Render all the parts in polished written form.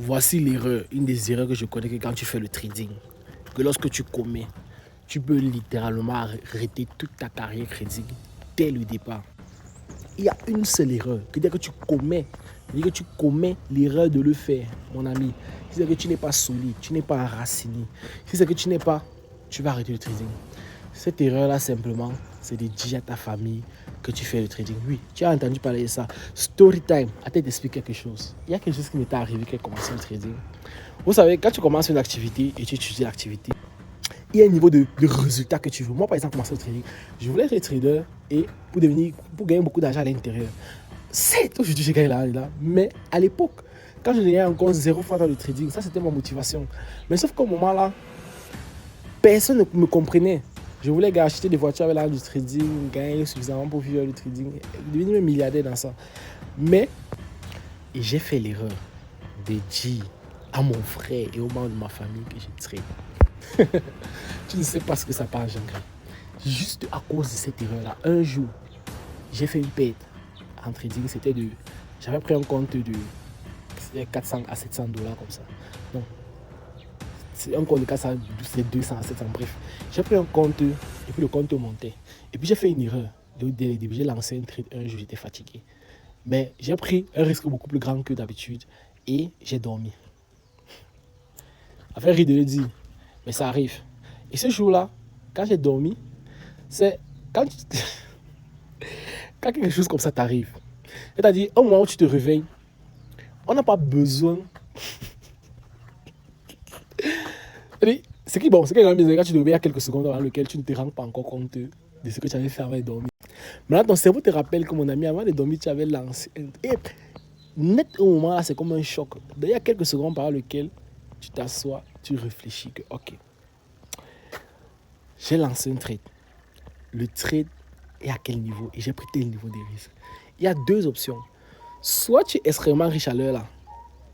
Voici l'erreur, une des erreurs que je connais que quand tu fais le trading, que lorsque tu commets, tu peux littéralement arrêter toute ta carrière trading dès le départ. Il y a une seule erreur, que dès que tu commets l'erreur de le faire, mon ami, si c'est que tu n'es pas solide, tu n'es pas enraciné, si c'est que tu vas arrêter le trading. Cette erreur-là, simplement, c'est de dire à ta famille que tu fais le trading. Oui, tu as entendu parler de ça. Story time, à t'expliquer quelque chose. Il y a quelque chose qui m'est arrivé quand j'ai commencé le trading. Vous savez, quand tu commences une activité et tu étudies l'activité, il y a un niveau de résultat que tu veux. Moi, par exemple, commencer le trading, je voulais être trader et pour gagner beaucoup d'argent à l'intérieur. C'est aujourd'hui j'ai gagné là, mais à l'époque, quand je gagnais encore 0 francs dans le trading, ça c'était ma motivation. Mais sauf qu'au moment là, personne ne me comprenait. Je voulais acheter des voitures avec l'argent du trading, gagner suffisamment pour vivre le trading, devenir milliardaire dans ça. Mais j'ai fait l'erreur de dire à mon frère et aux membres de ma famille que j'ai trade. Tu ne sais pas ce que ça peut engendrer. Juste à cause de cette erreur-là, un jour, j'ai fait une perte en trading. J'avais pris un compte de 400 à 700 dollars comme ça. Donc, c'est un compte de 400, c'est 200 à 700, bref. J'ai pris un compte et puis le compte montait. Et puis j'ai fait une erreur. Dès le début, j'ai lancé un trade un jour, j'étais fatigué. Mais j'ai pris un risque beaucoup plus grand que d'habitude et j'ai dormi. Afin de le dire, mais ça arrive. Et ce jour-là, quand j'ai dormi, c'est quand quelque chose comme ça t'arrive. C'est-à-dire, au moment où tu te réveilles, on n'a pas besoin. C'est quand tu te réveilles à quelques secondes dans lesquelles tu ne te rends pas encore compte de ce que tu avais fait avant de dormir. Maintenant, ton cerveau te rappelle que mon ami, avant de dormir, tu avais lancé. Et net au moment là, c'est comme un choc. Il y a quelques secondes par lesquelles tu t'assois, tu réfléchis que, ok, j'ai lancé un trade. Le trade est à quel niveau et j'ai pris tel niveau de risque. Il y a deux options. Soit tu es extrêmement riche à l'heure là,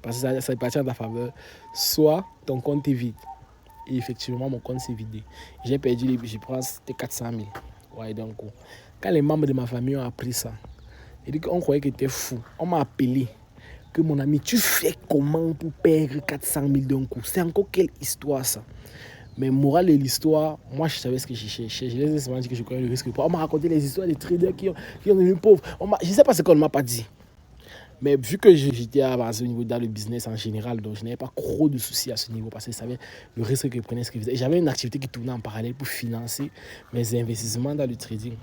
parce que ça est parti en ta faveur, soit ton compte est vide. Et effectivement, mon compte s'est vidé. J'ai perdu, je pense, 400 000. Ouais, d'un coup. Quand les membres de ma famille ont appris ça, on croyait que j'étais fou. On m'a appelé que mon ami, tu fais comment pour perdre 400 000 d'un coup? C'est encore quelle histoire ça? Mais morale de l'histoire, moi je savais ce que je cherchais. Je les ai seulement dit que je connais le risque. On m'a raconté les histoires des traders qui ont devenu pauvres. Je ne sais pas ce qu'on ne m'a pas dit. Mais vu que j'étais avancé au niveau dans le business en général, donc je n'avais pas trop de soucis à ce niveau parce que je savais le risque que je prenais, ce que je faisais. Et j'avais une activité qui tournait en parallèle pour financer mes investissements dans le trading.